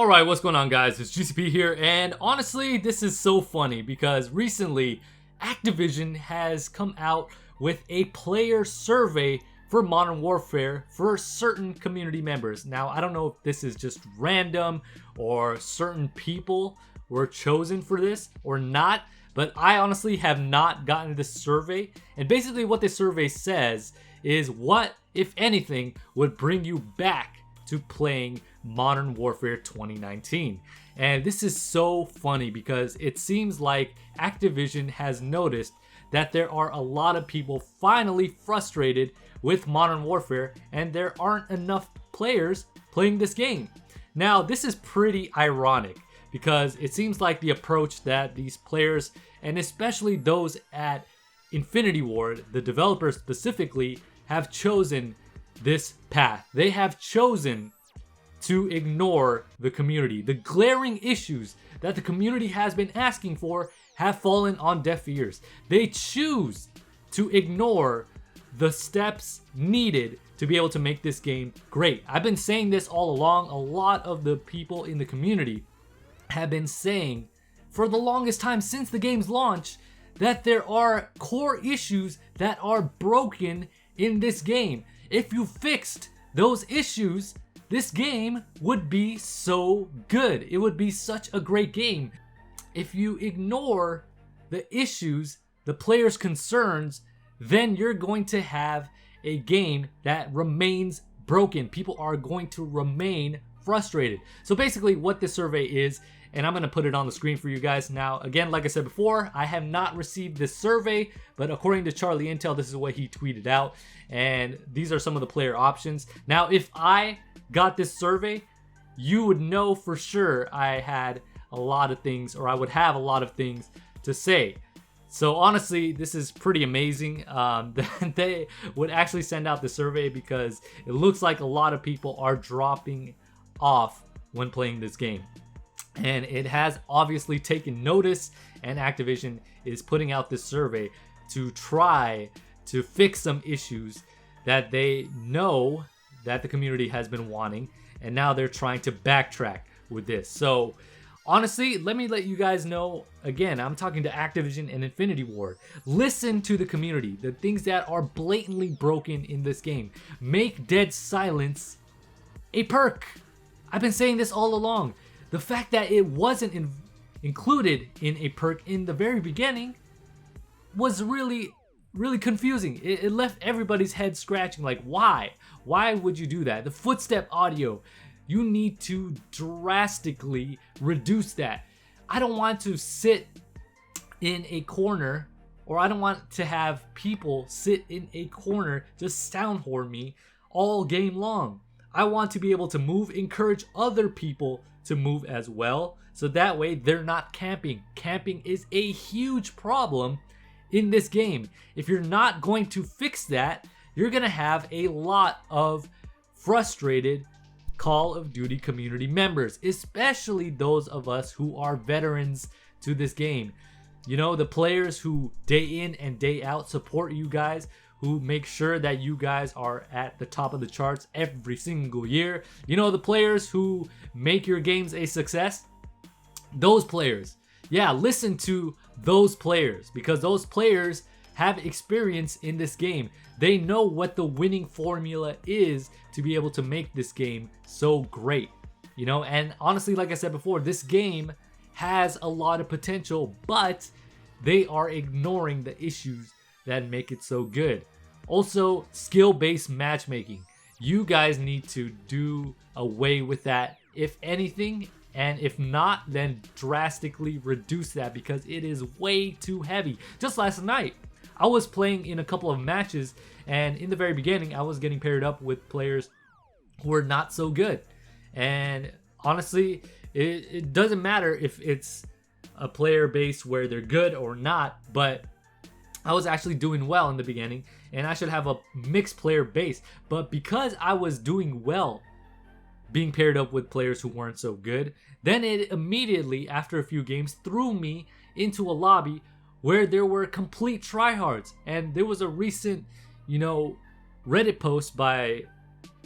Alright, what's going on, guys? It's GCP here, and honestly, this is so funny because recently Activision has come out with a player survey for Modern Warfare for certain community members. Now, I don't know if this is just random or certain people were chosen for this or not, but I honestly have not gotten this survey. And basically what this survey says is what, if anything, would bring you back to playing Modern Warfare 2019. And this is so funny because it seems like Activision has noticed that there are a lot of people finally frustrated with Modern Warfare and there aren't enough players playing this game. Now, this is pretty ironic because it seems like the approach that these players, and especially those at Infinity Ward, the developers specifically, have chosen this path. They have chosen to ignore the community. The glaring issues that the community has been asking for have fallen on deaf ears. They choose to ignore the steps needed to be able to make this game great. I've been saying this all along. A lot of the people in the community have been saying for the longest time since the game's launch that there are core issues that are broken in this game. If you fixed those issues, this game would be so good. It would be such a great game. If you ignore the issues, the players' concerns, then you're going to have a game that remains broken. People are going to remain frustrated. So basically what this survey is, and I'm going to put it on the screen for you guys. Now, again, like I said before, I have not received this survey, but according to Charlie Intel, this is what he tweeted out. And these are some of the player options. Now, if I got this survey, you would know for sure I had a lot of things, or I would have a lot of things to say. So honestly, this is pretty amazing that they would actually send out the survey because it looks like a lot of people are dropping off when playing this game. And it has obviously taken notice, and Activision is putting out this survey to try to fix some issues that they know that the community has been wanting, and now they're trying to backtrack with this. So honestly, let me let you guys know, again, I'm talking to Activision and Infinity Ward. Listen to the community, the things that are blatantly broken in this game. Make dead silence a perk. I've been saying this all along. The fact that it wasn't included in a perk in the very beginning was really confusing. It left everybody's head scratching, like, why? Why would you do that? The footstep audio, you need to drastically reduce that. I don't want to sit in a corner, or I don't want to have people sit in a corner just sound horn me all game long. I want to be able to move, encourage other people to move as well, so that way they're not camping. Camping is a huge problem in this game. If you're not going to fix that, you're gonna have a lot of frustrated Call of Duty community members, especially those of us who are veterans to this game. You know, the players who day in and day out support you guys, who make sure that you guys are at the top of the charts every single year. You know, the players who make your games a success. Those players. Yeah, listen to those players, because those players have experience in this game. They know what the winning formula is to be able to make this game so great. You know, and honestly, like I said before, this game has a lot of potential, but they are ignoring the issues that make it so good. Also, skill-based matchmaking. You guys need to do away with that, if anything, and if not, then drastically reduce that because it is way too heavy. Just last night, I was playing in a couple of matches, and in the very beginning, I was getting paired up with players who were not so good. And honestly, it doesn't matter if it's a player base where they're good or not, but I was actually doing well in the beginning, and I should have a mixed player base. But because I was doing well being paired up with players who weren't so good, then it immediately, after a few games, threw me into a lobby where there were complete tryhards. And there was a recent, Reddit post by,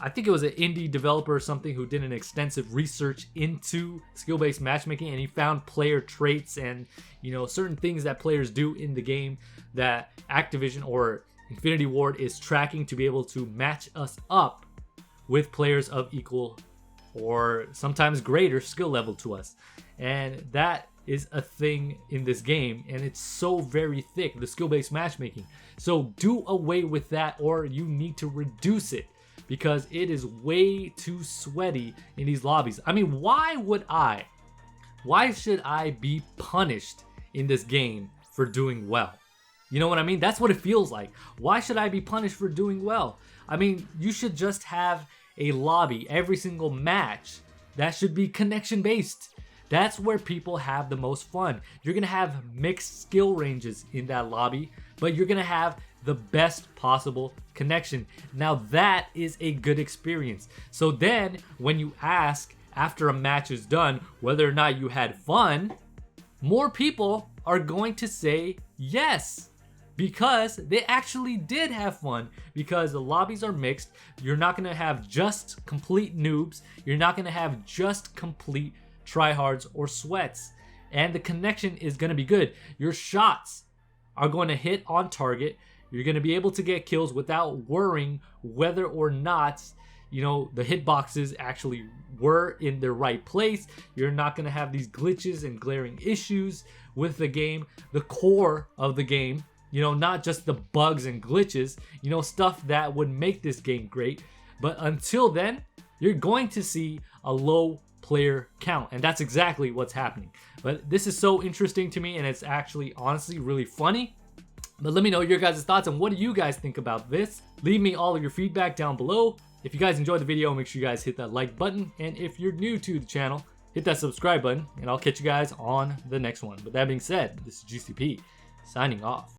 I think it was an indie developer or something who did an extensive research into skill-based matchmaking, and he found player traits and, you know, certain things that players do in the game that Activision or Infinity Ward is tracking to be able to match us up with players of equal or sometimes greater skill level to us. And that is a thing in this game, and it's so very thick, the skill-based matchmaking. So do away with that, or you need to reduce it, because it is way too sweaty in these lobbies. I mean, why should I be punished in this game for doing well? You know what I mean? That's what it feels like. Why should I be punished for doing well? I mean, you should just have a lobby every single match that should be connection based. That's where people have the most fun. You're gonna have mixed skill ranges in that lobby, but you're gonna have the best possible connection. Now that is a good experience. So then when you ask after a match is done whether or not you had fun, more people are going to say yes, because they actually did have fun, because the lobbies are mixed. You're not gonna have just complete noobs. You're not gonna have just complete tryhards or sweats, and the connection is going to be good. Your shots are going to hit on target. You're going to be able to get kills without worrying whether or not, you know, the hitboxes actually were in the right place. You're not going to have these glitches and glaring issues with the game, the core of the game, you know, not just the bugs and glitches, you know, stuff that would make this game great. But until then, you're going to see a low player count, and that's exactly what's happening. But this is so interesting to me, and it's actually honestly really funny. But let me know your guys' thoughts, and what do you guys think about this? Leave me all of your feedback down below. If you guys enjoyed the video, make sure you guys hit that like button, and if you're new to the channel, hit that subscribe button, and I'll catch you guys on the next one. With that being said, this is GCP signing off.